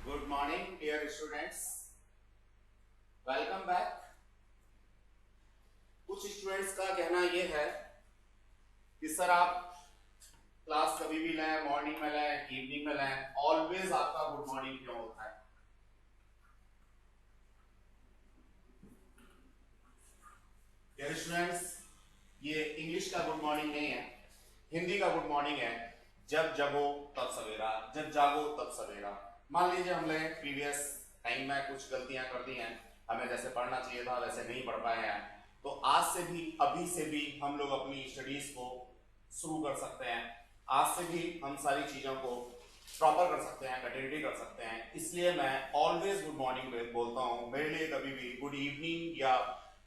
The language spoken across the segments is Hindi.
Good morning, dear students. Welcome back. कुछ स्टूडेंट्स का कहना यह है कि सर आप क्लास कभी भी लें, मॉर्निंग में लें, इवनिंग में लें, ऑलवेज आपका गुड मॉर्निंग क्यों होता है? डियर स्टूडेंट्स, ये इंग्लिश का गुड मॉर्निंग नहीं है, हिंदी का गुड मॉर्निंग है। जब जगो तब सवेरा, जब जागो तब सवेरा। मान लीजिए हमने प्रीवियस टाइम में कुछ गलतियां कर दी हैं, हमें जैसे पढ़ना चाहिए था वैसे नहीं पढ़ पाए हैं, तो आज से भी, अभी से भी हम लोग अपनी स्टडीज को शुरू कर सकते हैं। आज से भी हम सारी चीजों को प्रॉपर कर सकते हैं, कंटिन्यूटी कर सकते हैं। इसलिए मैं ऑलवेज गुड मॉर्निंग बोलता हूँ। मेरे लिए कभी भी गुड इवनिंग या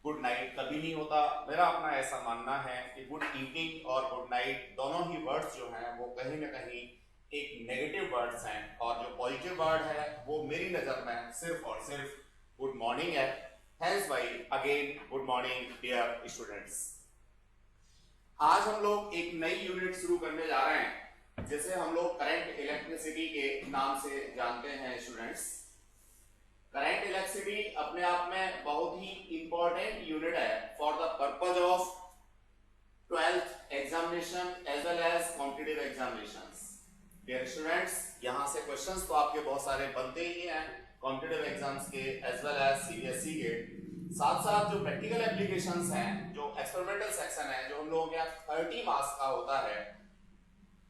गुड नाइट कभी नहीं होता। मेरा अपना ऐसा मानना है कि गुड इवनिंग और गुड नाइट दोनों ही वर्ड्स जो हैं वो कहीं ना कहीं एक नेगेटिव वर्ड्स हैं, और जो पॉजिटिव वर्ड है वो मेरी नजर में सिर्फ और सिर्फ गुड मॉर्निंग है। Hence why again good morning dear students. आज हम लोग एक नई यूनिट शुरू करने जा रहे हैं, जिसे हम लोग करंट इलेक्ट्रिसिटी के नाम से जानते हैं स्टूडेंट्स। करंट इलेक्ट्रिसिटी अपने आप में बहुत ही इंपॉर्टेंट यूनिट है for the purpose of 12th examination as well as competitive examinations. Dear students, यहां से क्वेश्चंस तो आपके बहुत सारे बनते ही हैं कॉम्पिटिटिव एग्जाम्स के एज वेल एज सीबीएसई के। साथ साथ जो प्रैक्टिकल एप्लीकेशंस हैं, जो एक्सपेरिमेंटल सेक्शन है, जो हम लोगों के यहाँ 30 मार्क्स का होता है,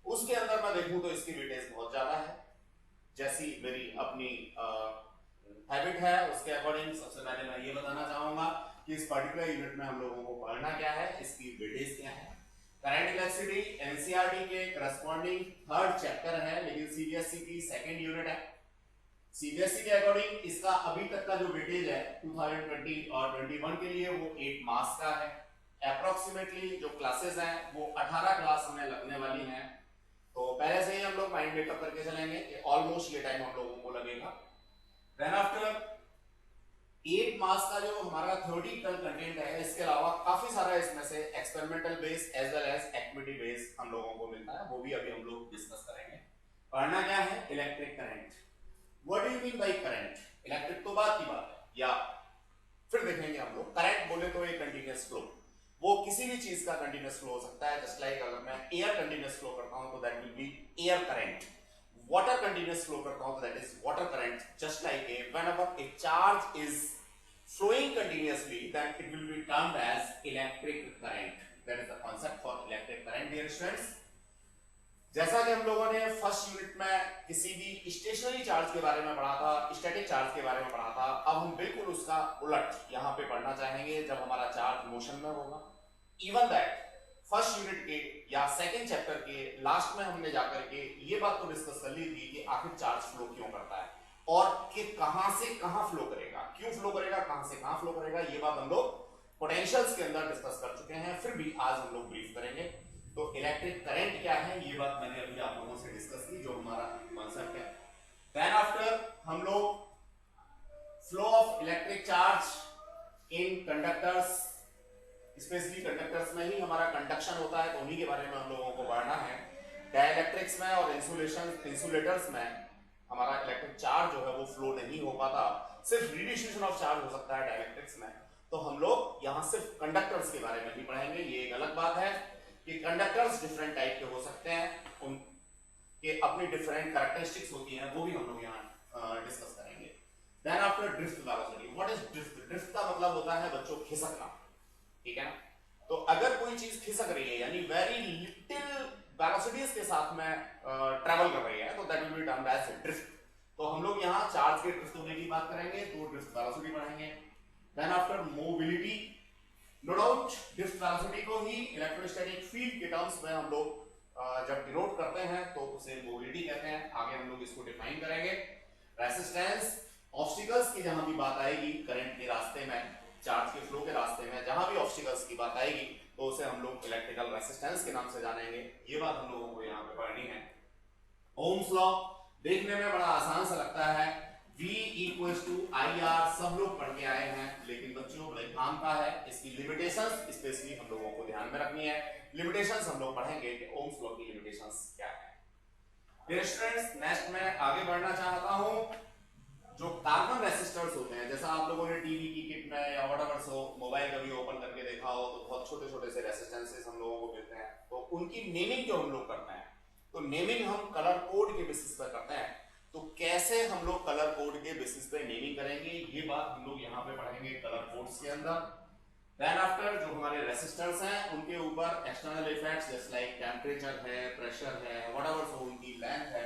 उसके अंदर मैं देखूं तो इसकी वेटेज बहुत ज्यादा है। जैसी मेरी अपनी हैबिट है, उसके अकॉर्डिंग सबसे पहले मैं ये बताना चाहूंगा कि इस पर्टिकुलर यूनिट में हम लोगों को पढ़ना क्या है, इसकी वेटेज क्या है। करंट इलेक्ट्रिसिटी एनसीईआरटी के करस्पॉन्डिंग थर्ड चैप्टर है, लेकिन सीबीएसई की सेकंड यूनिट है। सीबीएसई के अकॉर्डिंग इसका अभी तक का जो वेटेज है 2020 और 21 के लिए वो 8 मार्क्स का है। अप्रोक्सीमेटली जो क्लासेस हैं वो 18 क्लास हमें लगने वाली हैं। तो पहले से ही हम लोग माइंड मेकअप करके चलेंगे कि ऑलमोस्ट ये टाइम हम लोगों को लगेगा। देन आफ्टर 8 मार्क्स का जो हमारा थ्योरेटिकल कंटेंट है, इसके अलावा काफी सारा इसमें से experimental base as well as activity base हम लोगों को मिलता है, वो भी अभी हम लोग डिस्कस करेंगे। पढ़ना क्या है? Electric current. What do you mean by current? Electric तो बात की बात है, या फिर देखेंगे हम लोग करंट बोले तो एक कंटिन्यूअस फ्लो, वो किसी भी चीज का कंटिन्यूअस फ्लो हो सकता है। जस्ट लाइक अगर मैं एयर कंटिन्यूअस फ्लो करता हूं तो that will B air current. Water continuous flow करता हूं तो that is water current. Just like whenever a charge is flowing continuously, then it will be termed as electric current. That is the concept for electric current, dear students. जैसा कि हम लोगों ने फर्स्ट यूनिट में किसी भी स्टेशनरी चार्ज के बारे में पढ़ा था, स्टैटिक चार्ज के बारे में पढ़ा था, अब हम बिल्कुल उसका उलट यहाँ पे पढ़ना चाहेंगे जब हमारा चार्ज मोशन में होगा। इवन दैट फर्स्ट यूनिट के या सेकंड चैप्टर के लास्ट में हमने जाकर के ये बात तो डिस्कस कर ली थी कि आखिर चार्ज फ्लो क्यों करता है और कि कहां से कहां फ्लो करेगा, क्यों फ्लो करेगा, कहां से कहां फ्लो करेगा। ये बात हम लोग पोटेंशियल्स के अंदर डिस्कस कर चुके हैं, फिर भी आज हम लोग ब्रीफ करेंगे। तो इलेक्ट्रिक करंट क्या है, ये बात मैंने अभी आप लोगों से डिस्कस की, जो हमारा कॉन्सेप्ट है। देन आफ्टर हम लोग flow of electric charge in conductors, specially conductors में ही हमारा कंडक्शन होता है, तो उन्हीं के बारे में हम लोगों को पढ़ना है। डाइलेक्ट्रिक्स में और इंसुलेटर्स में हमारा इलेक्ट्रिक चार्ज जो है वो फ्लो नहीं हो पाता, सिर्फ रिडिस्ट्रीब्यूशन ऑफ चार्ज हो सकता है डाइलेक्ट्रिक्स में। तो हम लोग यहां सिर्फ कंडक्टर्स के बारे में ही पढ़ेंगे। ये एक अलग बात है कि कंडक्टर्स डिफरेंट टाइप के हो सकते हैं, उनके अपनी डिफरेंट कैरेक्टरिस्टिक्स होती हैं, वो भी हम लोग यहाँ डिस्कस करेंगे। Then after drift velocity. What is drift? Drift का मतलब होता है बच्चों खिसकना, ठीक है ना। तो अगर कोई चीज खिसक रही है यानी वेरी लिटिल वेलोसिटीज के साथ में ट्रेवल कर रही है, तो that will be termed as drift. तो हम लोग यहाँ चार्ज के ड्रिफ्ट होने की बात करेंगे, तो ड्रिफ्ट वेलोसिटी पढ़ेंगे। Then after mobility, no doubt drift velocity को ही इलेक्ट्रोस्टैटिक फील्ड के टर्म्स में हम लोग जब डिनोट करते हैं तो उसे मोबिलिटी कहते हैं। आगे हम लोग इसको डिफाइन करेंगे। रेसिस्टेंस, ऑब्स्टिकल्स की जहां भी बात आएगी करंट के रास्ते में, चार्ज के फ्लो के रास्ते में जहां भी ऑब्स्टिकल्स की बात आएगी तो उसे हम लोग इलेक्ट्रिकल रेसिस्टेंस के नाम से जानेंगे। ये बात हम लोगों को यहाँ पे पढ़नी है। ओम्स लॉ देखने में बड़ा आसान सा लगता है, V इक्वल्स टू IR सब लोग पढ़ के आए हैं, लेकिन बच्चों बड़े काम का है। इसकी लिमिटेशंस स्पेशली हम लोगों को ध्यान में रखनी है। लिमिटेशंस हम लोग पढ़ेंगे कि ओम्स लॉ की लिमिटेशंस क्या है। डियर स्टूडेंट्स, नेक्स्ट मैं आगे बढ़ना चाहता हूं छोटे छोटे से रेसिस्टेंसेस हम लोगों को मिलते हैं, तो उनकी नेमिंग जो हम लोग करते हैं, तो नेमिंग हम कलर कोड के बेसिस पर करते हैं। तो कैसे हम लोग कलर कोड के बेसिस पे नेमिंग करेंगे, ये बात हम लोग यहाँ पे पढ़ेंगे कलर कोड्स के अंदर। देन आफ्टर जो हमारे रेसिस्टर्स हैं उनके ऊपर एक्सटर्नल इफेक्ट्स जैसे लाइक टेम्परेचर है, प्रेशर है, व्हाटएवर सो उनकी लेंथ है,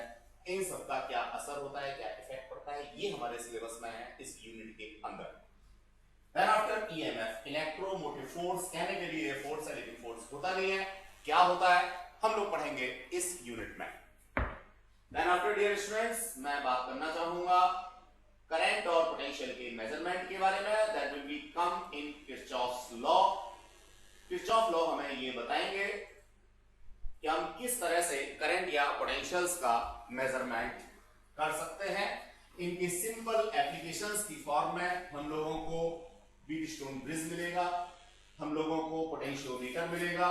इन सब का क्या असर होता है, क्या इफेक्ट पड़ता है, ये हमारे सिलेबस में है इस यूनिट के अंदर। Then after EMF, electromotive force, कहने के लिए फोर्स है लेकिन फोर्स होता नहीं है, क्या होता है हम लोग पढ़ेंगे इस यूनिट में। देन आफ्टर डियर स्टूडेंट्स, मैं बात करना चाहूंगा करंट और पोटेंशियल के मेजरमेंट के बारे में। That will B come in Kirchhoff's law. Kirchhoff law हमें ये बताएंगे कि हम किस तरह से करंट या पोटेंशियल्स का मेजरमेंट कर सकते हैं। इनकी सिंपल एप्लीकेशंस की फॉर्म में हम लोगों को व्हीटस्टोन ब्रिज मिलेगा, हम लोगों को पोटेंशियोमीटर मिलेगा।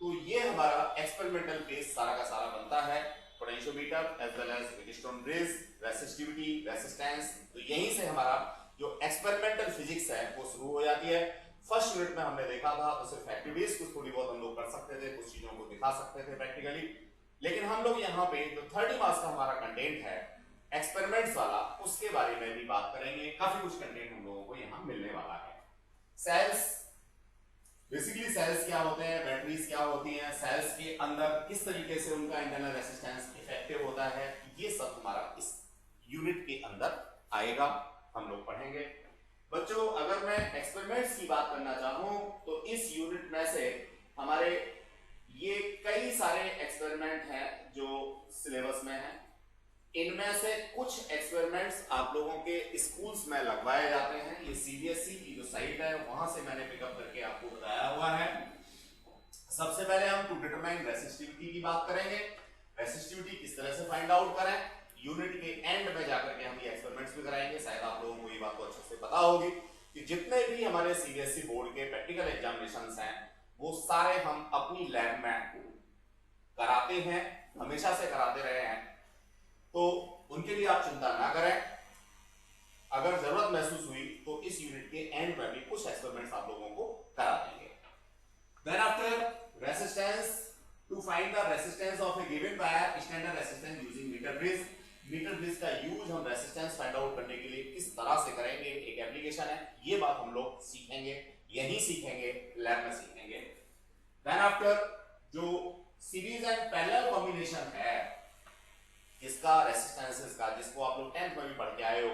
तो ये हमारा एक्सपेरिमेंटल बेस सारा का सारा बनता है, potentiometer as well as Wheatstone bridge, resistivity, resistance. तो यहीं से हमारा जो एक्सपेरिमेंटल फिजिक्स है वो शुरू हो जाती है। फर्स्ट यूनिट में हमने देखा था तो सिर्फ एक्टिविटीज कुछ थोड़ी बहुत हम लोग कर सकते थे, कुछ चीजों को दिखा सकते थे प्रैक्टिकली, लेकिन हम लोग यहाँ पे जो 30 मार्क्स का हमारा कंटेंट है एक्सपेरिमेंट्स वाला, उसके बारे में भी बात करेंगे। काफी कुछ कंटेंट हम लोगों को यहाँ मिलने वाला है। सेल्स, बेसिकली सेल्स क्या होते हैं, बैटरीज क्या होती हैं, सेल्स के अंदर किस तरीके से उनका इंटरनल रेजिस्टेंस इफेक्टिव होता है, ये सब हमारा इस यूनिट के अंदर आएगा, हम लोग पढ़ेंगे। बच्चों अगर मैं एक्सपेरिमेंट्स की बात करना चाहूं तो इस यूनिट में से हमारे ये कई सारे एक्सपेरिमेंट हैं जो सिलेबस में हैं। इनमें से कुछ एक्सपेरिमेंट्स आप लोगों के स्कूल्स में लगवाए जाते हैं। ये सीबीएसई की जो साइट है वहां से मैंने पिकअप करके आपको बताया हुआ है। सबसे पहले हम टू डिटरमाइन रेसिस्टिविटी की बात करेंगे। रेसिस्टिविटी किस तरह से फाइंड आउट करें, यूनिट के एंड में जाकर के हम ये एक्सपेरिमेंट्स भी कराएंगे। शायद आप लोगों को ये बात तो अच्छे से पता होगी कि जितने भी हमारे सीबीएसई बोर्ड के प्रैक्टिकल एग्जामिनेशंस हैं वो सारे हम अपनी लैब में कराते हैं, हमेशा से कराते रहे हैं, तो उनके लिए आप चिंता ना करें। अगर जरूरत महसूस हुई तो इस यूनिट के एंड में भी कुछ एक्सपेरिमेंट्स आप लोगों को करा देंगे। Then after resistance, to find the resistance of a given wire, standard resistance using meter bridge. Meter bridge का यूज हम रेजिस्टेंस फाइंड आउट करने के लिए किस तरह से करेंगे, एक एप्लीकेशन है, ये बात हम लोग सीखेंगे, यही सीखेंगे, लैब में सीखेंगे। देन आफ्टर जो सीरीज एंड पैरेलल कॉम्बिनेशन है इसका, रेसिस्टेंसेस का, जिसको आप लोग 10th में भी पढ़ के आए हो,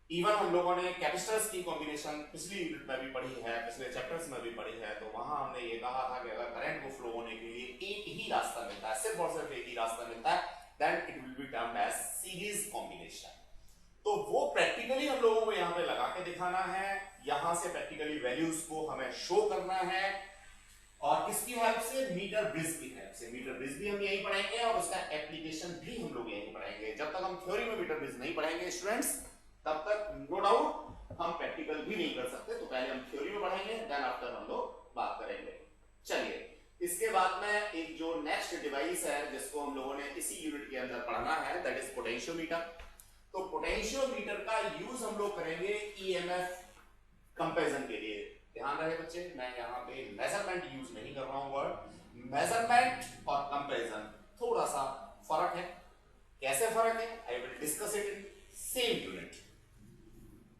इवन हम लोगों ने कैपेसिटर्स की कॉम्बिनेशन पिछली यूनिट में भी पढ़ी है, पिछले चैप्टर्स में भी पढ़ी है। तो वहां हमने ये कहा था कि अगर करंट को फ्लो होने के लिए एक ही रास्ता मिलता है, सिर्फ और सिर्फ एक ही रास्ता मिलता है, then it will be termed as series combination. तो वो प्रैक्टिकली हम लोगों को यहाँ पे लगा के दिखाना है, यहाँ से प्रैक्टिकली वैल्यूज को हमें शो करना है, और किसकी हेल्प से, मीटर ब्रिज की हेल्प से। मीटर ब्रिज भी हम यही पढ़ेंगे और उसका एप्लीकेशन भी हम लोग यही पढ़ेंगे। जब तक हम थ्योरी में मीटर ब्रिज नहीं पढ़ेंगे स्टूडेंट्स, तब तक नो डाउट हम प्रैक्टिकल भी नहीं कर सकते। तो पहले हम थ्योरी में पढ़ेंगे, देन आफ्टर हम लोग बात करेंगे। चलिए, इसके बाद में एक जो नेक्स्ट डिवाइस है जिसको हम लोगों ने इसी यूनिट के अंदर पढ़ना है, दैट इज पोटेंशियोमीटर। तो पोटेंशियोमीटर का यूज हम लोग करेंगे ईएमएफ कंपैरिजन के लिए। ध्यान रहे बच्चे, मैं यहाँ पे मेजरमेंट यूज नहीं कर रहा हूँ। वर्ड मेजरमेंट और कंपैरिजन थोड़ा सा फर्क है। कैसे फर्क है, I will discuss it in same unit.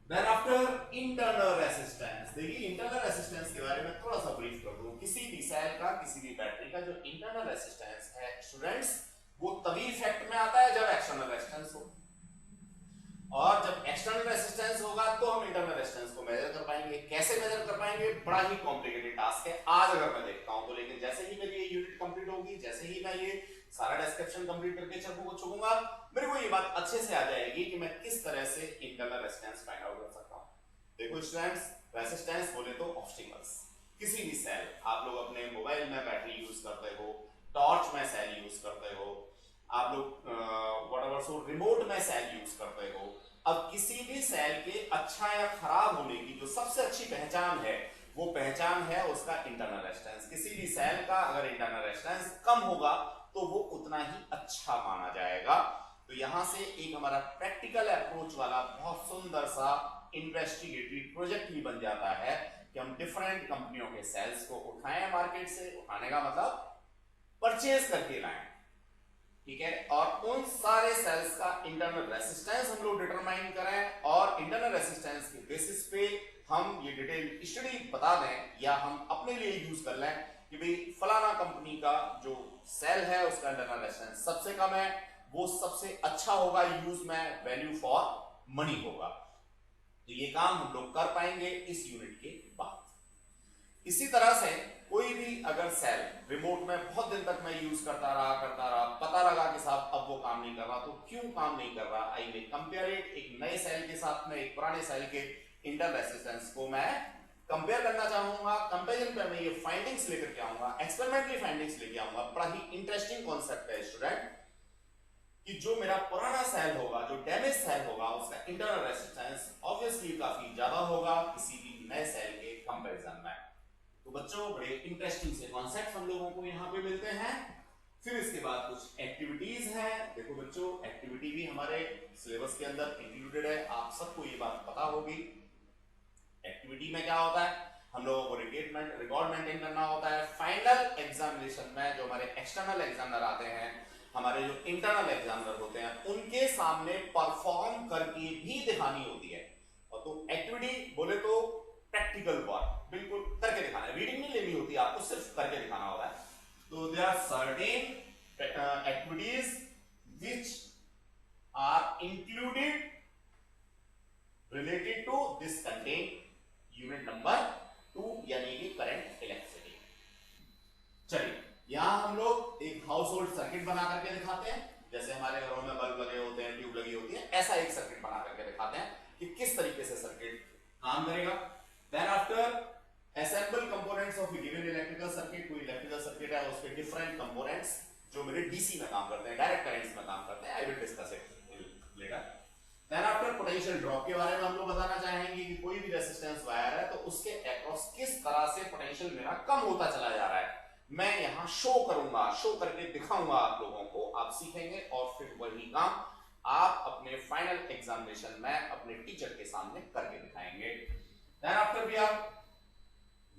Then after internal resistance, देखिए इंटरनल रेजिस्टेंस के बारे में थोड़ा सा ब्रीफ कर दूं। किसी भी सेल का, किसी भी बैटरी का जो इंटरनल रेजिस्टेंस है स्टूडेंट्स, वो तभी इफेक्ट में आता है जब एक्सटर्नल रेजिस्टेंस हो, और जब एक्सटर्नल रेजिस्टेंस होगा तो हम इंटरनल रेजिस्टेंस को मेजर कर पाएंगे। कैसे मेजर कर पाएंगे, बड़ा ही कॉम्प्लिकेटेड टास्क है आज अगर मैं देखता हूं तो, लेकिन जैसे ही मेरी ये यूनिट कंप्लीट होगी, जैसे ही मैं ये सारा डिस्क्रिप्शन कंप्लीट करके छूंगा, मेरे को ये बात अच्छे से आ जाएगी कि मैं किस तरह से इंटरनल रेजिस्टेंस फाइंड आउट कर सकता हूं। देखो स्टूडेंट्स, रेजिस्टेंस बोले तो ऑब्स्टिकल्स, किसी भी सेल, आप लोग अपने मोबाइल में बैटरी यूज करते हो, टॉर्च में सेल यूज करते हो, आप लोग व्हाटएवर सो रिमोट में सेल यूज करते हो। अब किसी भी सेल के अच्छा या खराब होने की जो सबसे अच्छी पहचान है, वो पहचान है उसका इंटरनल रेजिस्टेंस। किसी भी सेल का अगर इंटरनल रेजिस्टेंस कम होगा तो वो उतना ही अच्छा माना जाएगा। तो यहां से एक हमारा प्रैक्टिकल अप्रोच वाला बहुत सुंदर सा इन्वेस्टिगेटरी प्रोजेक्ट भी बन जाता है कि हम डिफरेंट कंपनियों के सेल्स को उठाएं मार्केट से, उठाने का मतलब परचेज करके लाएं, ठीक है, और उन सारे सेल्स का इंटरनल रेसिस्टेंस हम लोग डिटरमाइन करें और इंटरनल रेसिस्टेंस के बेसिस पे हम ये डिटेल स्टडी बता दें या हम अपने लिए यूज कर लें कि भाई फलाना कंपनी का जो सेल है उसका इंटरनल रेसिस्टेंस सबसे कम है, वो सबसे अच्छा होगा यूज में, वैल्यू फॉर मनी होगा। तो ये काम हम लोग कर पाएंगे इस यूनिट के बाद। इसी तरह से कोई भी अगर सेल रिमोट में बहुत दिन तक मैं यूज करता रहा, पता लगा कि साहब अब वो काम नहीं कर रहा, तो क्यों काम नहीं कर रहा, आई विल कंपेयर इट एक नए सेल के साथ में एक पुराने सेल के इंटरनल रेसिस्टेंस को मैं कंपेयर करना चाहूंगा। कंपैरिजन पे मैं ये फाइंडिंग्स लेकर के आऊंगा, एक्सपेरिमेंटली फाइंडिंग्स लेके आऊंगा। बड़ा ही इंटरेस्टिंग कॉन्सेप्ट है स्टूडेंट कि जो मेरा पुराना सेल होगा, जो डैमेज सेल होगा, उसका इंटरनल रेसिस्टेंस ऑब्वियसली काफी ज्यादा होगा किसी भी नए सेल के कंपैरिजन में। तो बच्चों बड़े इंटरेस्टिंग से कॉन्सेप्ट हम लोगों को यहाँ पे मिलते हैं। फिर इसके बाद कुछ एक्टिविटीज हैं। देखो बच्चों, एक्टिविटी भी हमारे सिलेबस के अंदर इंक्लूडेड है, आप सबको ये बात पता होगी। एक्टिविटी में क्या होता है, हम लोगों को रिकॉर्ड मेंटेन करना होता है। फाइनल एग्जामिनेशन में जो हमारे एक्सटर्नल एग्जामिनर आते हैं, हमारे जो इंटरनल एग्जामिनर होते हैं, उनके सामने परफॉर्म करके भी दिखानी होती है। और तो एक्टिविटी बोले तो प्रैक्टिकल वर्क, बिल्कुल करके दिखाना है, रीडिंग नहीं लेनी होती, आपको सिर्फ करके दिखाना होता है। तो there are certain activities which are included related to this content unit number 2 यानी कि करंट इलेक्ट्रिसिटी। चलिए यहां हम लोग एक हाउस होल्ड सर्किट बना करके दिखाते हैं। जैसे हमारे घरों में बल्ब लगे होते हैं, ट्यूब लगी होती है, ऐसा एक सर्किट बना करके दिखाते हैं कि किस तरीके से सर्किट काम करेगा। Then after assemble components of a given electrical circuit. कोई इलेक्ट्रिकल सर्किट है, उसके डिफरेंट कंपोनेंट्स जो मेरे डीसी में काम करते हैं, डायरेक्ट करंट्स में काम करते हैं, I will discuss it later. Then after potential drop के बारे में हम लोग बताना चाहेंगे कि कोई भी रेजिस्टेंस वायर है तो उसके अक्रॉस किस तरह से पोटेंशियल मेरा कम होता चला जा रहा है, मैं यहां शो करूंगा, शो करके दिखाऊंगा आप लोगों को, आप सीखेंगे और फिर वही काम आप अपने फाइनल एग्जामिनेशन में अपने टीचर के सामने करके दिखाएंगे। Then after we are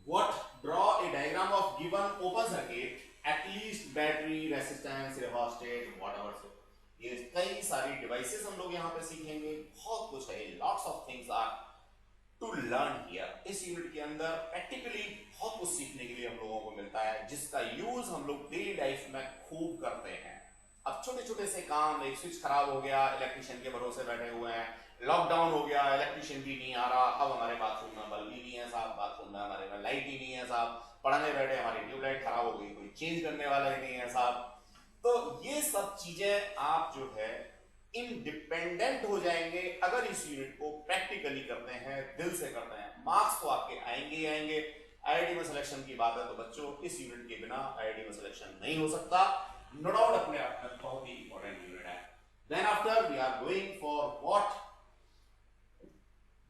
what draw a diagram of given open circuit, at least battery, resistance, rheostat, whatever. ये कई सारी डिवाइसेस हम लोग यहाँ पे सीखेंगे, बहुत कुछ है, lots of things are to learn here. इस यूनिट के अंदर प्रैक्टिकली बहुत कुछ सीखने के लिए हम लोगों को मिलता है, जिसका यूज हम लोग डेली लाइफ में खूब करते हैं। अब छोटे छोटे से काम, एक स्विच खराब हो गया, इलेक्ट्रिशियन के भरोसे बैठे हुए हैं, लॉकडाउन हो गया, इलेक्ट्रिशियन भी नहीं आ रहा, अब हमारे बाथरूम में बल्ब ही नहीं है साहब, बाथरूम में हमारे में लाइट ही नहीं है साहब, पढ़ने बैठे हमारी ट्यूबलाइट खराब हो गई, कोई चेंज करने वाला ही नहीं है साहब। तो ये सब चीजें आप जो है इंडिपेंडेंट हो जाएंगे अगर इस यूनिट को प्रैक्टिकली करते हैं, दिल से करते हैं। मार्क्स तो आपके आएंगे ही आएंगे। आईआईटी में सिलेक्शन की बात है तो बच्चों इस यूनिट के बिना आईआईटी में सिलेक्शन नहीं हो सकता, नो डाउट अपने आप में बहुत ही इंपॉर्टेंट यूनिट है। Then after we are going for what,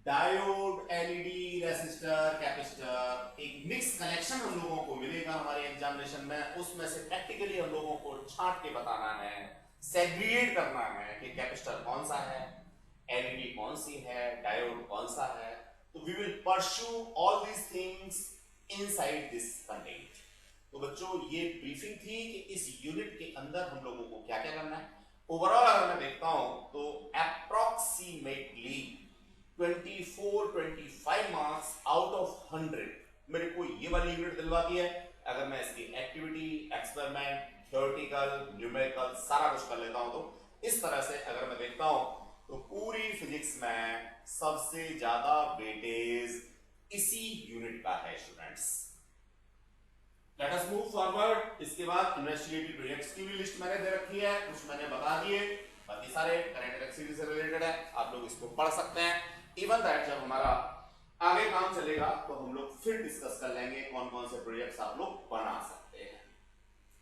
diode, LED, resistor, capacitor, एक मिक्स कनेक्शन हम लोगों को मिलेगा हमारे एग्जामिनेशन में। उसमें से प्रैक्टिकली हम लोगों को छांट के बताना है, सेग्रीगेट करना है कि कैपेसिटर कौन सा है, एलईडी कौन सी है, डायोड कौन सा है। तो we will pursue all these things inside this content. तो बच्चों ये ब्रीफिंग थी कि इस यूनिट के अंदर हम लोगों को क्या क्या करना है। ओवरऑल अगर मैं देखता हूं तो अप्रॉक्सीमेटली 24-25 मार्क्स आउट ऑफ 100 मेरे को ये वाली यूनिट दिलवाती है। अगर मैं इसकी एक्टिविटी, एक्सपेरिमेंट, थ्योरेटिकल, न्यूमेरिकल सारा कुछ कर लेता हूं तो इस तरह से अगर मैं देखता हूं तो पूरी फिजिक्स में सबसे ज्यादा वेटेज इसी यूनिट का है students. Let us move forward. इसके बाद इन्वेस्टिगेटिव प्रोजेक्ट्स की भी लिस्ट मैंने दे रखी है, कुछ मैंने बता दिए, बाकी सारे करंट इलेक्ट्रिसिटी से रिलेटेड है, आप लोग इसको पढ़ सकते हैं। इवन दैट जब हमारा आगे काम चलेगा तो हम लोग फिर डिस्कस कर लेंगे कौन कौन से प्रोजेक्ट्स आप लोग बना सकते हैं।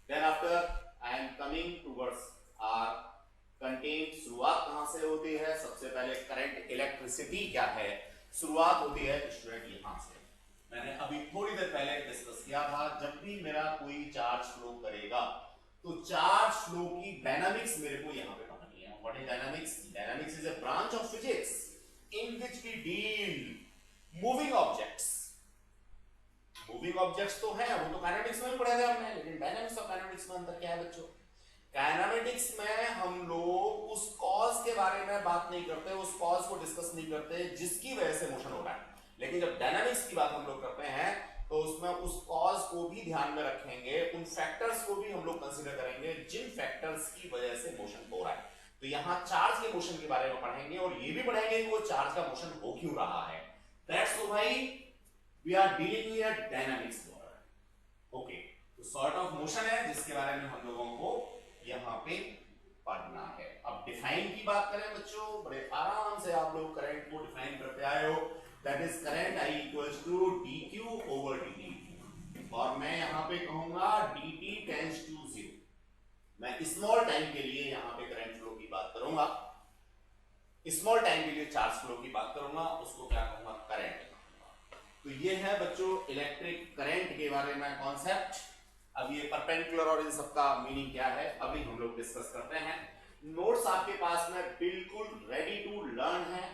Then after I am coming towards our content. शुरुआत कहां से होती है? सबसे पहले करंट इलेक्ट्रिसिटी क्या है, शुरुआत होती है स्टूडेंट यहां से। मैंने अभी थोड़ी देर पहले डिस्कस किया था, जब भी मेरा कोई चार्ज फ्लो करेगा तो चार्ज फ्लो की डायनामिक्स मेरे को यहां पे पढ़नी है। What is dynamics? Dynamics is a branch of physics in which we deal moving objects moving objects तो हैं, वो तो काइनेटिक्स में भी पढ़े थे हमने, लेकिन डायनामिक्स और काइनेटिक्स में अंतर क्या है बच्चों? काइनेमेटिक्स में हम लोग उस कॉज के बारे में बात नहीं करते, उस कॉज को डिस्कस नहीं करते जिसकी वजह से मोशन हो रहा है, लेकिन जब डायनामिक्स की बात हम लोग करते हैं तो उसमें उस कॉज को भी ध्यान में रखेंगे, उन फैक्टर्स को भी हम लोग कंसीडर करेंगे जिन फैक्टर्स की वजह से मोशन हो रहा है। तो यहां चार्ज के मोशन के बारे में पढ़ेंगे और ये भी पढ़ेंगे कि वो चार्ज का मोशन हो क्यों रहा है। दैट्स सो भाई we are dealing here dynamics word. Okay, तो सॉर्ट ऑफ मोशन है जिसके बारे में हम लोगों को यहां पे पढ़ना है। अब डिफाइन की बात करें बच्चों, बड़े आराम से आप लोग करंट को डिफाइन करते आए हो, that is current I equals to dq over dt, और मैं यहां पे कहूंगा dt टेंड्स टू 0। मैं स्मॉल टाइम के लिए यहां पे करंट फ्लो की बात करूंगा, स्मॉल टाइम के लिए चार्ज फ्लो की बात करूंगा, उसको क्या कहूंगा? करंट। तो ये है बच्चों इलेक्ट्रिक करंट के बारे में कॉन्सेप्ट। अब ये परपेंडिकुलर और इन सबका मीनिंग क्या है अभी हम लोग डिस्कस करते हैं। नोट्स आपके पास में बिल्कुल रेडी टू लर्न है,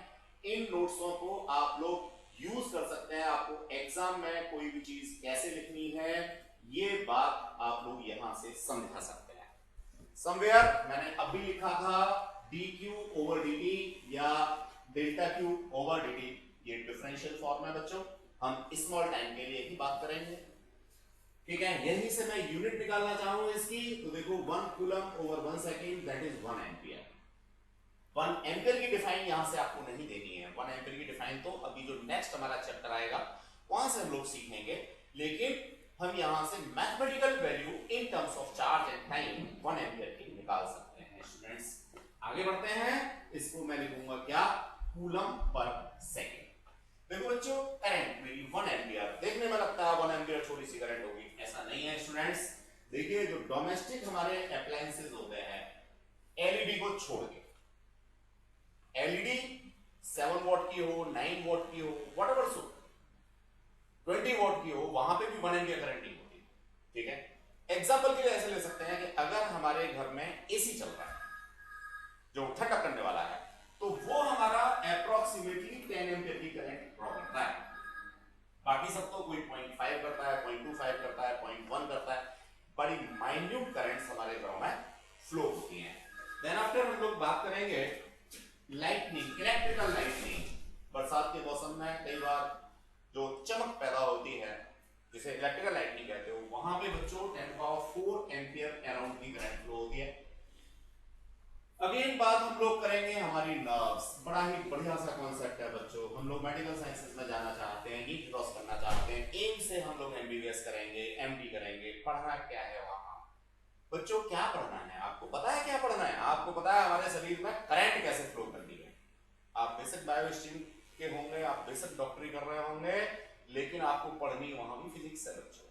इन नोट्सों को आप लोग यूज कर सकते हैं। आपको एग्जाम में कोई भी चीज कैसे लिखनी है ये बात आप लोग यहां से समझा सकते हैं। समवेयर मैंने अभी लिखा था dq ओवर dt या डेल्टा q ओवर dt, ये डिफरेंशियल फॉर्म है बच्चों, हम स्मॉल टाइम के लिए ही बात करेंगे, ठीक है। यहीं से मैं यूनिट निकालना चाहूं इसकी, तो देखो 1 coulomb over 1 second that is 1 ampere. 1 ampere की डिफाइन यहां से आपको नहीं देनी है, 1 एम्पियर की डिफाइन तो अभी जो नेक्स्ट हमारा चैप्टर आएगा वहां से हम लोग सीखेंगे, लेकिन हम यहां से mathematical value in terms of charge and time 1 ampere की निकाल सकते हैं। स्टूडेंट्स आगे बढ़ते हैं, इसको मैं लिखूंगा क्या? Coulomb per second. देखो बच्चों करंट मेरी 1 एम्पियर, देखने में लगता है 1 एम्पियर छोटी सी करंट होगी, ऐसा नहीं है स्टूडेंट्स। देखिए जो डोमेस्टिक हमारे अप्लायंसेस होते हैं एलईडी को छोड़ के, एलईडी 7 वॉट की हो, 9 वॉट की हो, व्हाटएवर सो 20 वॉट की हो, वहां पे भी 1 एम्पियर करंट नहीं होती, ठीक है। एग्जांपल के लिए ऐसे ले सकते हैं कि अगर हमारे घर में एसी चल रहा है जो ठंडा करने वाला है, तो वो हमारा अप्रोक्सीमेटली 10 एम्पियर की करंट ड्रॉ करता है। बाकी सब तो कोई 0.5 करता है, 0.25 करता है, 0.1 करता है, बड़ी माइन्यूट करंट्स हमारे घरों में फ्लो होती हैं। देन आफ्टर हम लोग बात करेंगे लाइटनिंग, इलेक्ट्रिकल लाइटनिंग। बरसात के मौसम में कई बार जो चमक पैदा होती है जिसे इलेक्ट्रिकल लाइटनिंग कहते हो, वहां पे बच्चों 10⁴ एम्पियर अराउंड की करंट फ्लो होती है। अगेन बात हम लोग करेंगे हमारी नर्व्स, बड़ा ही बढ़िया सा कॉन्सेप्ट है बच्चों। हम लोग मेडिकल साइंसेस में जाना चाहते हैं, नीट क्रॉस करना चाहते हैं, एम से हम लोग एमबीबीएस करेंगे, एमडी करेंगे, पढ़ना क्या है वहां बच्चों? क्या पढ़ना है? आपको पता है क्या पढ़ना है? आपको पता है हमारे शरीर में करंट कैसे फ्लो करनी है। आप बेसिक बायो स्ट्रीम के होंगे, आप बेसिक डॉक्टरी कर रहे होंगे, लेकिन आपको पढ़नी वहां भी फिजिक्स है बच्चों।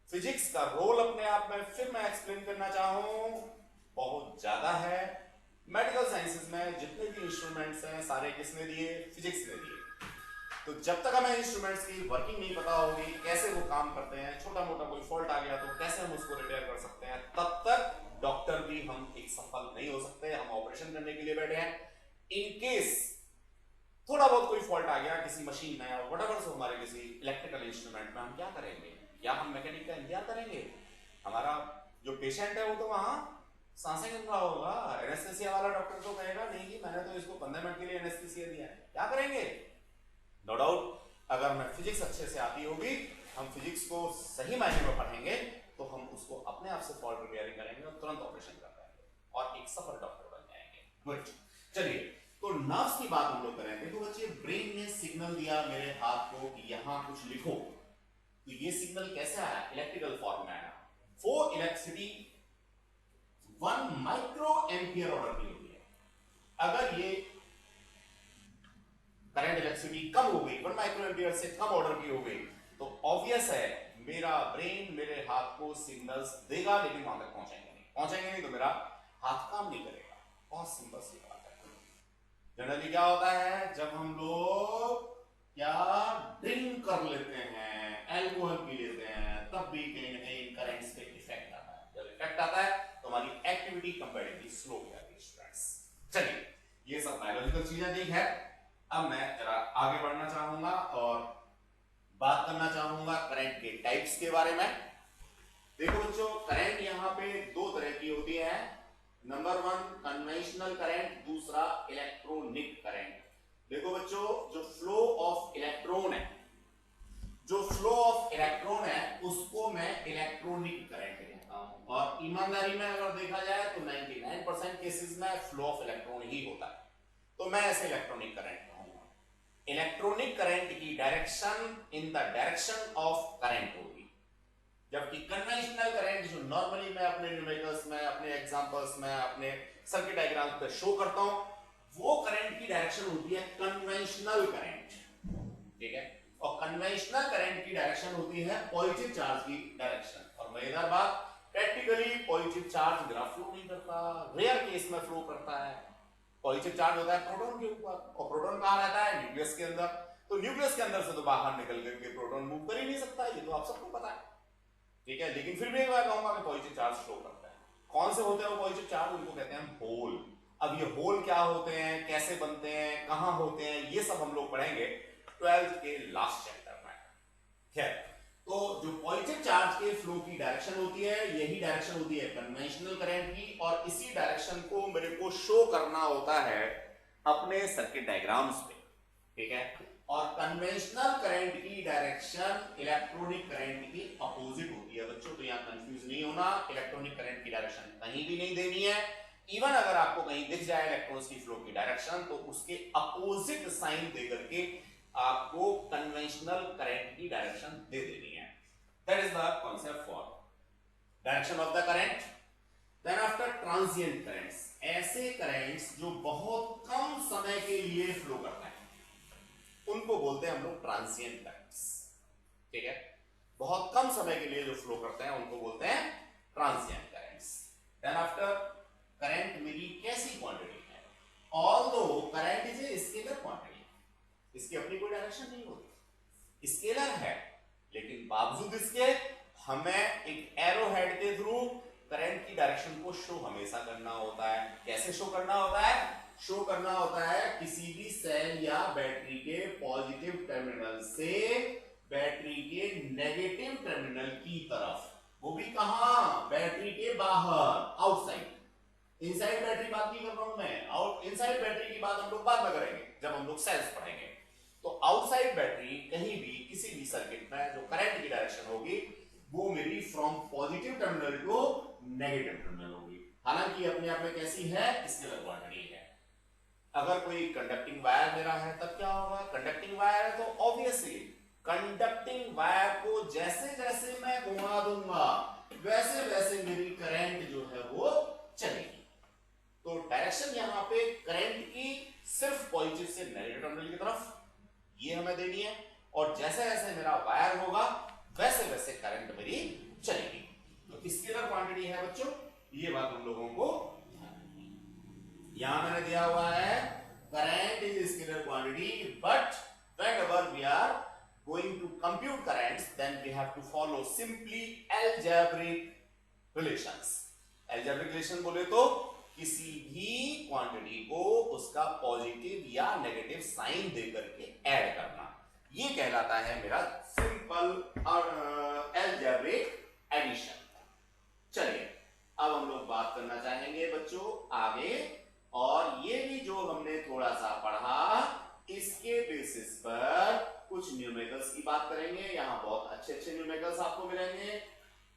फिजिक्स का रोल अपने आप में फिर मैं एक्सप्लेन करना चाहूं बहुत ज्यादा है। मेडिकल साइंसेस में जितने भी इंस्ट्रूमेंट्स हैं सारे किसने दिए? फिजिक्स ने दिए। तो जब तक हमें इंस्ट्रूमेंट्स की वर्किंग नहीं पता होगी, कैसे वो काम करते हैं, छोटा मोटा कोई फॉल्ट आ गया तो कैसे हम उसको रिपेयर कर सकते हैं, तब तक डॉक्टर भी हम एक सफल नहीं हो सकते। हम ऑपरेशन करने के लिए बैठे हैं, इन केस थोड़ा बहुत कोई फॉल्ट आ गया किसी मशीन में और व्हाटएवर से हमारे किसी इलेक्ट्रिकल इंस्ट्रूमेंट में, हम क्या करेंगे? या हम मैकेनिक का इंतजार करेंगे? हमारा जो पेशेंट है वो तो वहां सांसें गिन रहा होगा, एनेस्थेसिया वाला डॉक्टर तो कहेगा नहीं कि मैंने तो इसको 15 मिनट के लिए एनेस्थेसिया दिया है, क्या करेंगे? नो डाउट अगर मैं फिजिक्स अच्छे से आती होगी, हम फिजिक्स को सही मायने में पढ़ेंगे तो हम उसको अपने आप से फॉल्ट रिपेयरिंग करेंगे और तुरंत ऑपरेशन कर पाएंगे और एक सफल डॉक्टर बन जाएंगे। गुड, चलिए तो नर्व्स की बात हम लोग करें। देखो बच्चे ब्रेन ने सिग्नल दिया मेरे हाथ को कि यहां कुछ लिखो, तो ये सिग्नल कैसे आया? इलेक्ट्रिकल फॉर्म में आया। For electricity 1 micro ampere order की होती है। अगर ये करंट इलेक्ट्रिसिटी कम हो गई, 1 माइक्रो एम्पियर से कम ऑर्डर की हो गई, तो ऑब्वियस है मेरा ब्रेन मेरे हाथ को सिग्नल्स देगा, लेकिन वहां तक पहुंचेंगे नहीं तो मेरा हाथ काम नहीं करेगा। बहुत सिंपल सी बात है। जनरली क्या होता है जब हम लोग क्या ड्रिंक कर लेते हैं, अल्कोहल पी लेते हैं, तब भी कहीं ना कहीं करंट्स पे इफेक्ट आता है। जब इफेक्ट आता है तो हमारी एक्टिविटी कंपैरेटिवली स्लो हो जाती है स्टूडेंट्स। चलिए ये सब बायोलॉजिकल चीजें ठीक है। अब मैं जरा आगे बढ़ना चाहूंगा और बात करना चाहूंगा करंट के टाइप्स के बारे में। देखो बच्चों, करंट यहाँ पे दो तरह की होती है। नंबर 1 कन्वेंशनल करंट, दूसरा इलेक्ट्रॉनिक करंट। देखो बच्चों, जो फ्लो ऑफ इलेक्ट्रॉन है, जो फ्लो ऑफ इलेक्ट्रॉन है उसको मैं इलेक्ट्रॉनिक करंट कहता हूं। और ईमानदारी में अगर देखा जाए तो 99% केसेस में फ्लो ऑफ इलेक्ट्रॉन ही होता है, तो मैं ऐसे इलेक्ट्रॉनिक करंट कहूंगा। इलेक्ट्रॉनिक करंट की direction in the direction of current होगी, जबकि कन्वेंशनल करंट जो नॉर्मली मैं अपने न्यूमेरिकल्स में, अपने एग्जांपल्स में, अपने सर्किट डायग्राम पे शो करता हूं, वो करंट की डायरेक्शन होती है कन्वेंशनल करंट। ठीक है, और कन्वेंशनल करंट की डायरेक्शन होती है पॉजिटिव चार्ज की डायरेक्शन। और मजेदार बात, प्रैक्टिकली पॉजिटिव चार्ज मेरा फ्लो नहीं करता, रेयर केस में फ्लो करता है। पॉजिटिव चार्ज होता है प्रोटॉन के ऊपर, और प्रोटॉन कहां रहता है? न्यूक्लियस के अंदर। तो न्यूक्लियस के अंदर से तो बाहर निकल करके प्रोटॉन मूव कर ही नहीं सकता, ये तो आप सबको पता है। ठीक है, लेकिन फिर भी एक बार कहूंगा कि पॉजिटिव चार्ज फ्लो करता है। कौन से होते हैं वो पॉजिटिव चार्ज? उनको कहते हैं होल। अब ये होल क्या होते हैं, कैसे बनते हैं, कहां होते हैं, ये सब हम लोग पढ़ेंगे 12th के लास्ट चैप्टर में। खैर, तो जो पॉजिटिव चार्ज के फ्लो की डायरेक्शन होती है, यही डायरेक्शन होती है कन्वेंशनल करंट की, और इसी डायरेक्शन को मेरे को शो करना होता है अपने सर्किट डायग्राम्स पे। ठीक है, और कन्वेंशनल करंट की डायरेक्शन इलेक्ट्रॉनिक करंट की अपोजिट होती है बच्चों, तो यहां कंफ्यूज नहीं होना। इलेक्ट्रॉनिक करंट की डायरेक्शन कहीं भी नहीं देनी है। इवन अगर आपको कहीं दिख जाए इलेक्ट्रॉन्स की फ्लो की डायरेक्शन, तो उसके अपोजिट साइन दे करके आपको कन्वेंशनल करंट की डायरेक्शन दे देनी है। That is the concept for direction of the current. Then after transient currents, ऐसे करंट्स जो बहुत कम समय के लिए फ्लो करते हैं, उनको बोलते हैं हम लोग ट्रांजिएंट करंट्स। ठीक है, बहुत कम समय के लिए जो फ्लो करते हैं उनको बोलते हैं transient currents. Then after, current मेरी कैसी क्वांटिटी है? Although current is a scalar quantity, इसकी अपनी कोई डायरेक्शन नहीं होती, स्केलर है, लेकिन बावजूद इसके हमें एक एरो हेड के थ्रू करंट की डायरेक्शन को शो हमेशा करना होता है। कैसे शो करना होता है? शो करना होता है किसी भी सेल या बैटरी के पॉजिटिव टर्मिनल से बैटरी के नेगेटिव टर्मिनल की तरफ, वो भी कहां? बैटरी के बाहर, आउटसाइड। इनसाइड बैटरी बात नहीं कर रहा हूं मैं, आउट इनसाइड बैटरी की बात हम लोग बाद में करेंगे जब हम लोग सेल्स पढ़ेंगे। तो आउटसाइड बैटरी कहीं भी किसी भी सर्किट में जो करंट की डायरेक्शन होगी वो मेरी from positive terminal to negative terminal होगी। हालांकि अपने आप में कैसी है? स्केलर क्वांटिटी है। अगर कोई कंडक्टिंग वायर मेरा है तब क्या होगा? कंडक्टिंग वायर है तो ऑब्वियसली कंडक्टिंग वायर को जैसे जैसे मैं घुमा दूंगा वैसे वैसे मेरी करंट जो है वो चलेगी। तो डायरेक्शन यहां पे करंट की सिर्फ पॉजिटिव से नेगेटिव टर्मिनल की तरफ ये हमें देनी है, और जैसे जैसे मेरा वायर होगा वैसे वैसे करंट मेरी चलेगी। तो स्केलर क्वांटिटी है बच्चों, ये बात हम लोगों को यहां मैंने दिया हुआ है, current is scalar quantity, but whenever we are going to compute currents then we have to follow simply algebraic relations. Algebraic relation बोले तो किसी भी क्वांटिटी को उसका पॉजिटिव या नेगेटिव साइन देकर के ऐड करना, ये कहलाता है मेरा सिंपल अलजेब्रिक एडिशन। चलिए अब हम लोग बात करना चाहेंगे बच्चों आगे, और ये भी जो हमने थोड़ा सा पढ़ा इसके बेसिस पर कुछ न्यूमेरिकल्स की बात करेंगे। यहां बहुत अच्छे अच्छे न्यूमेरिकल्स आपको मिलेंगे,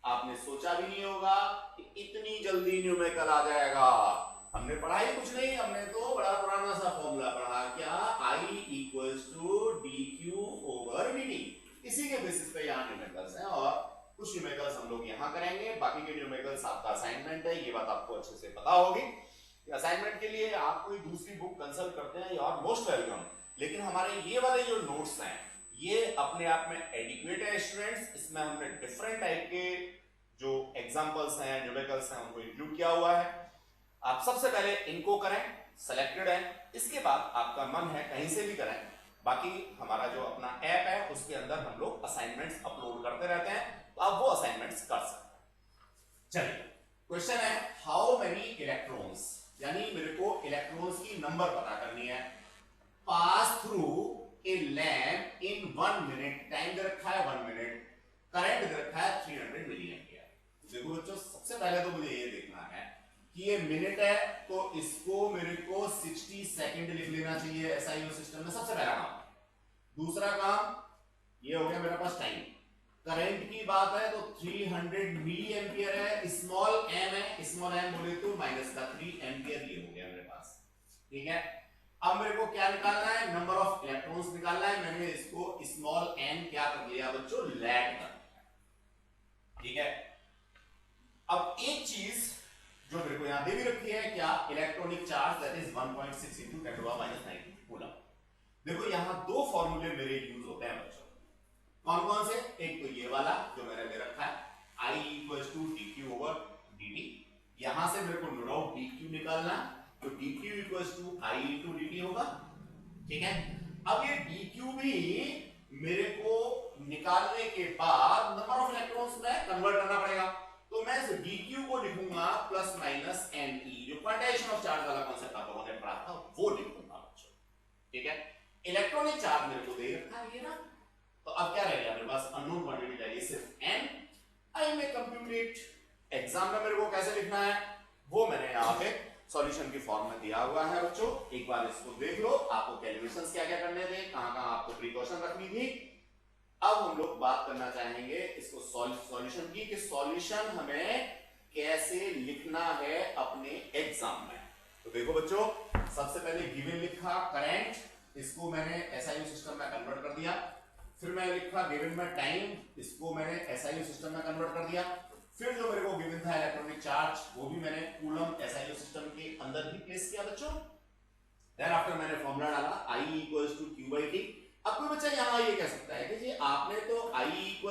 आपने सोचा भी नहीं होगा कि इतनी जल्दी न्यूमेरिकल आ जाएगा। हमने पढ़ा ही कुछ नहीं, हमने तो बड़ा पुराना सा फॉर्मूला पढ़ा, क्या? I equals to dq over dt। इसी के बेसिस पे यहाँ न्यूमेरिकल्स हैं, और कुछ न्यूमेरिकल्स हम लोग यहाँ करेंगे, बाकी के न्यूमेरिकल्स आपका असाइनमेंट है, ये बात आपको अच्छे से पता होगी। असाइनमेंट के लिए आप कोई दूसरी बुक कंसल्ट करते हैं, यू आर मोस्ट वेलकम, लेकिन हमारे ये वाले जो नोट्स हैं ये अपने आप में एडिक्वेट है स्टूडेंट्स। इसमें हमने डिफरेंट टाइप के जो एग्जांपल्स हैं, न्यूमेरिकल्स हैं, उनको इंक्लूड किया हुआ है। आप सबसे पहले इनको करें, सिलेक्टेड है, इसके बाद आपका मन है कहीं से भी करें। बाकी हमारा जो अपना ऐप है उसके अंदर हम लोग असाइनमेंट्स अपलोड करते रहते हैं, तो आप वो असाइनमेंट्स कर सकते हैं। चलिए क्वेश्चन है, हाउ मेनी इलेक्ट्रॉन्स, यानी मेरे को इलेक्ट्रॉन्स की नंबर पता करनी है, pass through a lamp in 1 minute, time दे रखा करंट दे रखा है 300 मिली एम्पियर। देखो बच्चों, सबसे पहले तो मुझे ये देखना है कि ये मिनट है, तो इसको मेरे को 60 सेकंड लिख लेना चाहिए एसआईओ सिस्टम में, सबसे पहला काम। दूसरा काम ये हो गया मेरे पास टाइम। करंट की बात है तो 300 मिली एम्पियर है, स्मॉल एम है, स्मॉल एम बोले तो माइनस का 3 एम्पियर ये हो गया मेरे पास। ठीक है, अब मेरे को क्या निकालना है, नंबर ऑफ इलेक्ट्रॉन्स निकालना है। मैंने इसको स्मॉल एन क्या कर लिया बच्चों, लैग कर लिया। ठीक है, अब एक चीज जो मेरे को यहां दे भी रखी है, क्या, electronic charge that is 1.6 into 10⁻⁹ coulomb. देखो यहां दो फॉर्मूले मेरे यूज होते हैं बच्चों, कौन कौन से, एक तो ये वाला जो मैंने दे रखा है I = dq/dt, यहां से मेरे को नो डाउट dq निकालना, तो dq = I × dt होगा। ठीक है, अब ये dq भी मेरे को निकालने के बाद नंबर ऑफ इलेक्ट्रॉन्स में कन्वर्ट करना पड़ेगा, तो मैं इस dq को लिखूंगा +-ne, जो क्वांटाइजेशन ऑफ चार्ज वाला कांसेप्ट आप लोगों ने पढ़ा था वो लिखूंगा बच्चों। ठीक है, इलेक्ट्रॉनिक चार्ज मेरे को दे रखा है ये ना, तो अब क्या रह गया मेरे पास, अननोन क्वांटिटी रह गई सिर्फ n। आई में कंप्यूट इट, एग्जाम में मेरे को कैसे लिखना है वो मैंने यहाँ पे सॉल्यूशन की फॉर्म में दिया हुआ है बच्चों, एक बार इसको देख लो, आपको कैलकुलेशंस क्या क्या करने थे, कहां-कहां आपको प्रिकॉशन रखनी थी। अब हम लोग बात करना चाहेंगे इसको सॉल्यूशन की, कि सॉल्यूशन हमें कैसे लिखना है अपने एग्जाम में। तो देखो बच्चों, सबसे पहले गिवन लिखा करंट, इसको मैंने एसआईओ सिस्टम में कन्वर्ट कर दिया। फिर मैं लिखा गिवन में टाइम, इसको मैंने एसआईओ सिस्टम में कन्वर्ट कर दिया। फिर जो मेरे को गिवन था इलेक्ट्रॉनिक चार्ज, वो भी मैंने कूलम एसआईओ सिस्टम के अंदर ही प्लेस किया बच्चों। देन आफ्टर मैंने फॉर्मूला डाला I = q/t। अब कोई बच्चा यहां ये कह सकता है कि जी आपने तो I =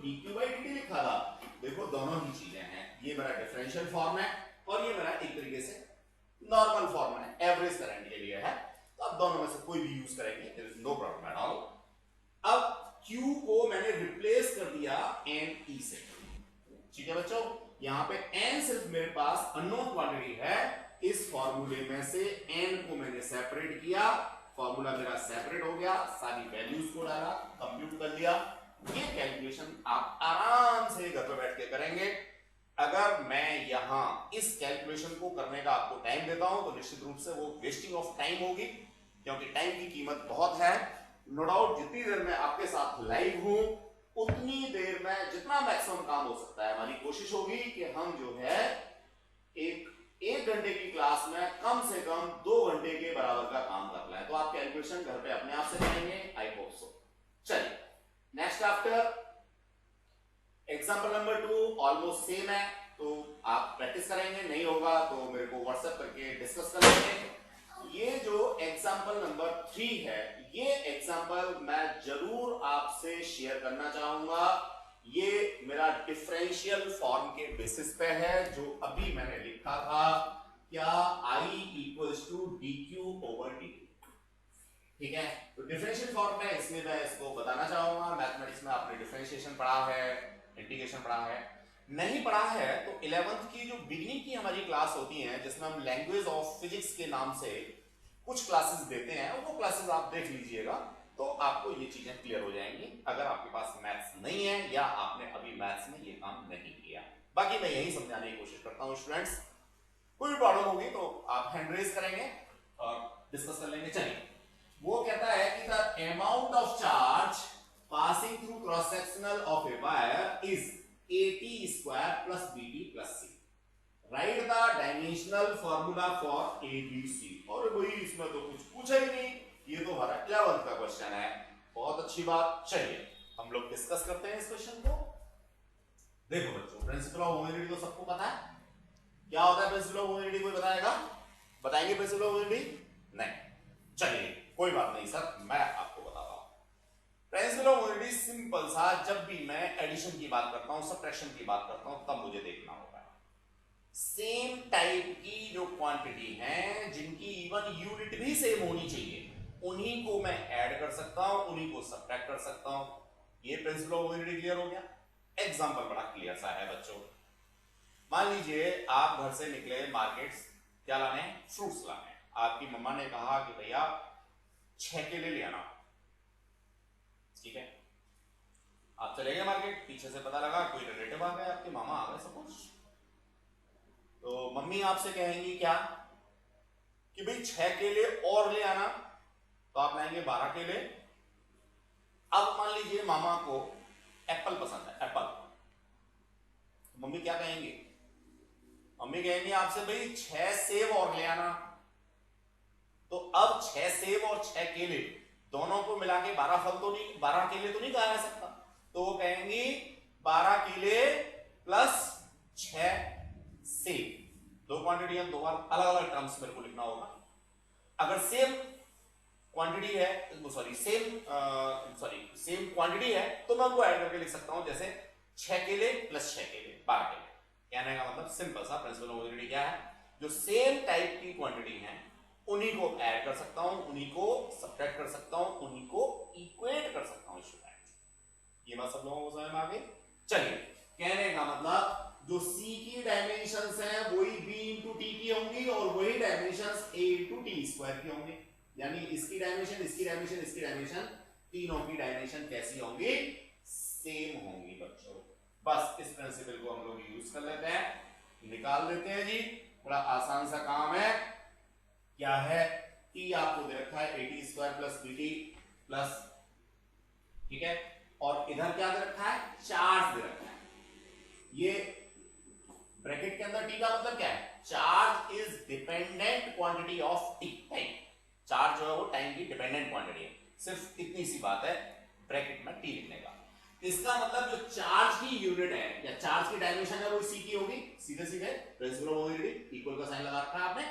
dq/dt लिखा था। देखो दोनों ही चीजें हैं, ये मेरा डिफरेंशियल फॉर्म है और ये मेरा एक तरीके से नॉर्मल फॉर्म है, एवरेज करंट के लिए है, तो आप दोनों में से कोई भी यूज करेंगे, there is no problem at all. अब Q को मैंने रिप्लेस कर दिया Ne से। ठीक है बच्चों, यहां पे n सिर्फ मेरे पास अननोन क्वांटिटी है, इस फॉर्मूले में से n को मैंने सेपरेट किया, फॉर्मूला मेरा सेपरेट हो गया, सारी वैल्यूज को डाला, कंप्यूट कर लिया। ये कैलकुलेशन आप आराम से घर पे बैठ के करेंगे। अगर मैं यहां इस कैलकुलेशन को करने का आपको टाइम देता हूं तो निश्चित रूप से वो वेस्टिंग ऑफ टाइम होगी, क्योंकि टाइम की कीमत बहुत है। नो डाउट जितनी देर में आपके साथ लाइव हूं उतनी देर में जितना मैक्सिमम काम हो सकता है, हमारी कोशिश होगी कि हम जो है एक घंटे की क्लास में कम से कम 2 घंटे के बराबर का काम कर लें। तो आप कैलकुलेशन घर पे अपने आप से करेंगे, आई होप सो। चलिए next after example number 2 almost same है, तो आप प्रैक्टिस करेंगे, नहीं होगा तो मेरे को व्हाट्सएप करके डिस्कस कर लेंगे। ये जो एग्जांपल नंबर 3 है, ये एग्जांपल मैं जरूर आपसे शेयर करना चाहूंगा। ये मेरा डिफरेंशियल फॉर्म के बेसिस पे है, जो अभी मैंने लिखा था, क्या I = dq/dt। ठीक है, तो डिफरेंशियल फॉर्म में इसमें मैं इसको बताना चाहूंगा। मैथमेटिक्स में आपने डिफरेंशिएशन पढ़ा है, इंटीग्रेशन पढ़ा है, नहीं पढ़ा है तो 11th की जो बिगिनिंग की हमारी क्लास होती है, जिसमें हम लैंग्वेज ऑफ फिजिक्स के नाम से कुछ क्लासेस देते हैं, वो क्लासेस आप देख लीजिएगा तो आपको ये चीजें क्लियर हो जाएंगी, अगर आपके पास मैथ्स नहीं है या आपने अभी मैथ्स में ये काम नहीं किया। बाकी मैं यही समझाने की कोशिश करता हूं स्टूडेंट्स, कोई प्रॉब्लम होगी तो आप हैंड रेज करेंगे और डिस्कस कर लेंगे। चलिए, वो कहता है कि the amount of charge passing through cross sectional of a wire is AT² + BT + C। Right the dimensional formula for ABC। और भाई इसमें तो कुछ पूछा ही नहीं, ये तो हमारा 11th का क्वेश्चन है, बहुत अच्छी बात। चलिए हम लोग डिस्कस करते हैं इस क्वेश्चन को। देखो बच्चों, प्रिंसिपल ऑफ होमोजेनिटी तो सबको पता है, क्या होता है प्रिंसिपल ऑफ होमोजेनिटी, कोई बताएगा? बताएंगे प्रिंसिपल ऑफ होमोजेनिटी? नहीं, चलिए कोई बात नहीं सर, मैं आपको बताता हूं। प्रिंसिपल ऑफ होमोजेनिटी सिंपल सा, जब भी मैं एडिशन की बात करता हूं, सबट्रैक्शन की बात करता हूं, तब मुझे देखना होगा सेम टाइप की जो क्वांटिटी हैं, जिनकी इवन यूनिट भी सेम होनी चाहिए, उन्हीं को मैं ऐड कर सकता हूं, उन्हीं को सब्ट्रैक्ट कर सकता हूं। ये प्रिंसिपल ऑफ होमोजेनिटी क्लियर हो गया। एग्जांपल बड़ा क्लियर सा है बच्चों। मान लीजिए आप घर से निकले मार्केट्स, क्या लाने? फ्रूट्स लाने। आपकी मम्मा ने कहा कि भैया 6 केले ले आना, ठीक है। आप चले गए मार्केट, पीछे से पता लगा कोई रिलेटिव आ गए, आपके मामा आ गए सपोज, तो मम्मी आपसे कहेंगी क्या कि भाई 6 केले और ले आना, तो आप लाएंगे 12 केले। अब मान लीजिए मामा को एप्पल पसंद है, एप्पल, तो मम्मी क्या कहेंगी? मम्मी कहेंगी आपसे भाई 6 सेब और ले आना। तो अब 6 सेब और 6 केले दोनों को मिला के 12 फल तो नहीं, 12 केले तो नहीं कहा जा सकता, तो वो कहेंगी 12 केले प्लस 6 सेब। दो क्वांटिटी है, दो बार अलग अलग टर्म्स मेरे को लिखना होगा। अगर सेम क्वांटिटी है, सेम क्वांटिटी है, तो मैं उनको ऐड करके लिख सकता हूं, जैसे 6 केले प्लस 6 केले 12 केले। कहने का मतलब सिंपल सा प्रिंसिपल होमोजेनिटी क्या है, जो सेम टाइप की क्वांटिटी है उन्हीं को ऐड कर सकता हूं, उन्हीं को सब्ट्रैक्ट कर सकता हूं, उन्हीं को इक्वेट कर सकता हूं स्टूडेंट। ये बात सब लोगों को समझ में आ गई? चलिए, कहने का मतलब जो C की डायमेंशंस हैं वही B इंटू टी की होंगी और वही dimensions A into T square की होंगी। यानी इसकी डायमेंशन, इसकी डायमेंशन, इसकी डायमेंशन, तीनों की डायमेंशन कैसी होंगी? सेम होंगी बच्चों। बस इस प्रिंसिपल को हम लोग यूज कर लेते हैं, निकाल देते हैं जी। बड़ा आसान सा काम है। क्या है? T आपको दे रखा है AT square plus BT plus, ठीक है, और इधर क्या दे रखा है? चार्ज दे रखा है। ये ब्रैकेट के अंदर T का मतलब क्या है? Charge is dependent quantity of T, time. Charge जो है वो टाइम की डिपेंडेंट क्वांटिटी है। सिर्फ इतनी सी बात है ब्रैकेट में T लिखने का। इसका मतलब जो चार्ज की यूनिट है या चार्ज की डायमेंशन है वो C की होगी। सीधे सीधे प्रिंसिपल ऑफ मोबिलिटी, इक्वल का साइन लगा रखा है आपने।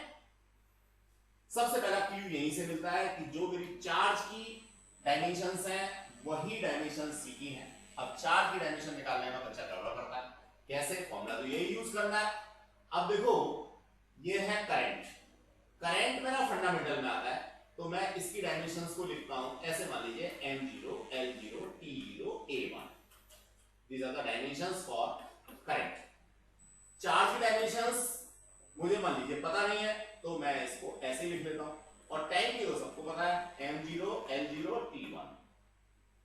सबसे पहला क्लू यहीं से मिलता है कि जो मेरी चार्ज की डायमेंशंस हैं वही डायमेंशन C की हैं। अब चार्ज की डायमेंशन निकालने में बच्चा गड़बड़ करता है। कैसे? फॉर्मूला तो यही यूज करना है। अब देखो, ये है करंट, करंट मेरा फंडामेंटल में आता है, तो मैं इसकी डायमेंशंस को लिखता हूं ऐसे, मान लीजिए M0, L0, T0, A1, these are the dimensions for current. Charge की डायमेंशंस मुझे मान लीजिए पता नहीं है, तो मैं इसको ऐसे लिख लेता हूं, और टाइम की तो सबको पता है M0, L0, T1।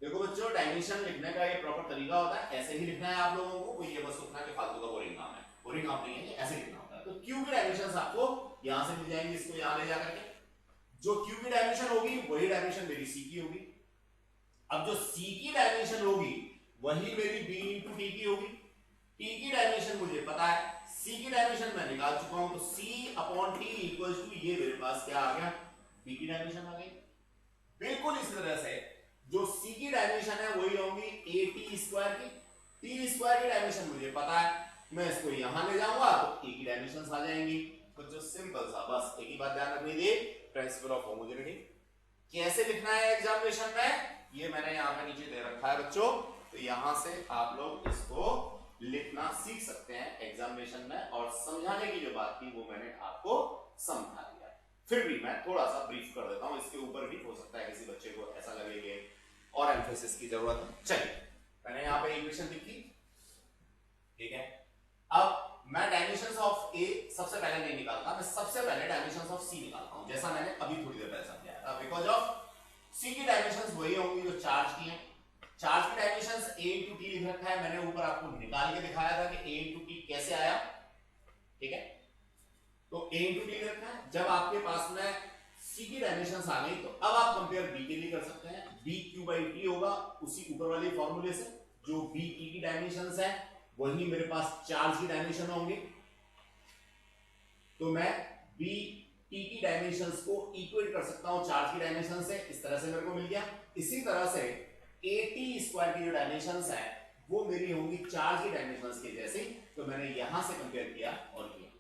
देखो बच्चों, डायमेंशन लिखने का ये प्रॉपर तरीका होता है, ऐसे ही लिखना है आप लोगों को, कोई ये बस सोचना कि फालतू का बोरिंग काम है, बोरिंग काम नहीं है, ये ऐसे लिखना होता है। तो Q की डायमेंशंस आपको यहां से मिल जाएंगी, इसको यहां ले जाकर के, जो Q की डायमेंशन होगी वही डायमेंशन मेरी C की होगी। अब जो C की डायमेंशन होगी वही मेरी B इंटू T की होगी। T की डायमेंशन मुझे पता है, C की डायमेंशन मैं निकाल चुका हूं, तो C upon T equals to, ये मेरे पास क्या आ गया? B की डायमेंशन आ गई। बिल्कुल इसी तरह से जो C की डायमेंशन है वही होंगी AT स्क्वायर की। T स्क्वायर की डायमेंशन मुझे पता है, मैं इसको यहां ले जाऊंगा तो A की डायमेंशंस आ जाएंगी। तो जो सिंपल सा, बस एक ही बात ध्यान रखनी थी, प्रिंसिपल ऑफ होमोजेनिटी कैसे लिखना है एग्जामिनेशन में, ये मैंने यहां पे नीचे दे रखा है बच्चों, तो यहां से आप लोग इसको लिखना सीख सकते हैं एग्जामिनेशन में, और समझाने की जो बात थी वो मैंने आपको समझा दिया। फिर भी मैं थोड़ा सा ब्रीफ कर देता हूं, इसके ऊपर भी हो सकता है किसी बच्चे को ऐसा लगे कि और एम्फेसिस की जरूरत है। चलिए, मैंने यहां पे इक्वेशन लिखी, ठीक है। अब मैं डायमेंशंस ऑफ A सबसे पहले नहीं निकालता, मैं सबसे पहले डायमेंशंस ऑफ C निकालता हूं, जैसा मैंने अभी थोड़ी देर पहले समझाया था। बिकॉज ऑफ C की डायमेंशंस वही होंगी जो चार्ज की हैं। चार्ज की डायमेंशंस A इंटू टी लिख रखा है, मैंने ऊपर आपको निकाल के दिखाया था कि A इंटू टी कैसे आया, ठीक है। तो A इंटू टी लिख रखा है। जब आपके पास में C की डायमेंशंस आ गई, तो अब आप कंपेयर B के लिए कर सकते हैं। B Q by T होगा उसी ऊपर वाले फॉर्मूले से, जो B T की डायमेंशंस है वही मेरे पास चार्ज की डायमेंशन होंगे, तो मैं B T की डायमेंशंस को इक्वेट कर सकता हूं चार्ज की डायमेंशन से। इस तरह से मेरे को मिल गया। इसी तरह से AT स्क्वायर की जो डायमेंशंस है वो मेरी होंगी चार्ज की डायमेंशंस के जैसी, तो मैंने यहां से कंपेयर किया और किया।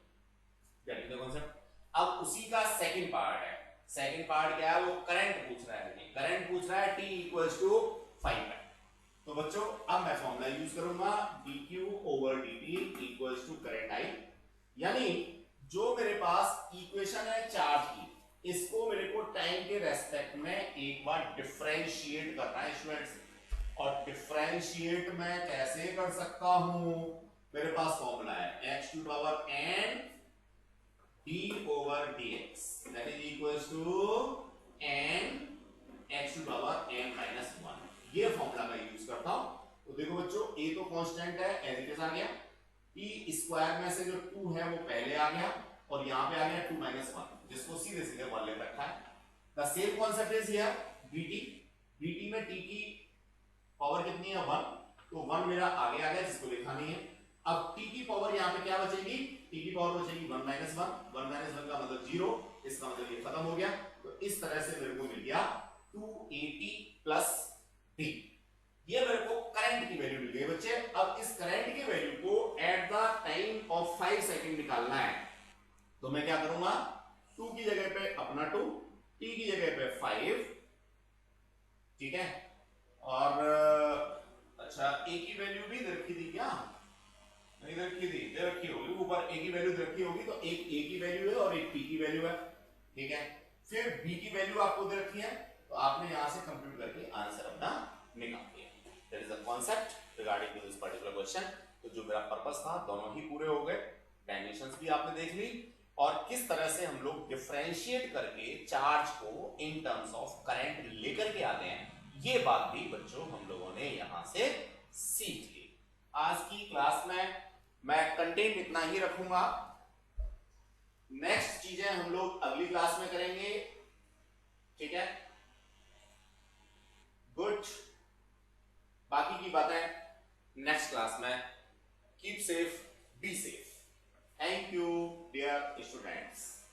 Getting the concept? अब उसी का सेकंड पार्ट है। सेकंड पार्ट क्या है? वो करंट पूछ रहा है, करंट पूछ रहा है T इक्वल्स टू 5 है। तो बच्चों अब मैं फॉर्मूला यूज करूंगा dq over dt equals to current I, यानी जो मेरे पास इक्वेशन है चार्ज की, इसको मेरे को टाइम के रेस्पेक्ट में एक बार डिफरेंशिएट करना है स्टूडेंट्स। और डिफरेंशिएट मैं कैसे कर सकता हूं? मेरे पास फॉर्मूला है x to power n d over dx, that is equals to n x to power n minus 1। ये फॉर्मूला मैं यूज करता हूं। तो देखो बच्चों ए तो कांस्टेंट है, एज इट इज आ गया, टी स्क्वायर में से जो 2 है वो पहले आ गया और यहाँ पे आ गया 2 - 1, जिसको सीधे सीधे 1 ले रखा है। The same concept is here dt, dt में t की पावर कितनी है 1, तो 1 मेरा आगे आ गया जिसको लिखा नहीं है। अब t की पावर यहाँ पे क्या बचेगी, t की पावर बचेगी 1 - 1, 1 - 1 का मतलब 0, इसका मतलब ये खत्म हो गया। तो इस तरह से मेरे को मिल गया 280 प्लस t, ये मेरे को करंट की वैल्यू मिल गई बच्चे। अब इस करंट की वैल्यू को at the time of 5 second निकालना है, तो मैं क्या करूंगा, 2 की जगह पे अपना 2, t की जगह पे 5, ठीक है। और अच्छा a की वैल्यू भी दे रखी थी क्या, नहीं दे रखी थी, दे रखी होगी ऊपर, a की वैल्यू दे रखी होगी, तो एक a की वैल्यू है और एक t की वैल्यू है, ठीक है। फिर b की वैल्यू आपको दे रखी है, तो आपने यहां से कंप्यूट करके आंसर अपना निकाल दिया। That is the concept regarding to this particular question. तो जो मेरा पर्पस था दोनों ही पूरे हो गए, डायमेंशंस भी आपने देख ली, और किस तरह से हम लोग डिफरेंशिएट करके चार्ज को इन टर्म्स ऑफ करंट लेकर के आते हैं, ये बात भी बच्चों हम लोगों ने यहां से सीख ली। आज की क्लास में मैं कंटेंट इतना ही रखूंगा, नेक्स्ट चीजें हम लोग अगली क्लास में करेंगे, ठीक है। गुड, बाकी की बातें नेक्स्ट क्लास में। Keep safe, be safe. Thank you dear students.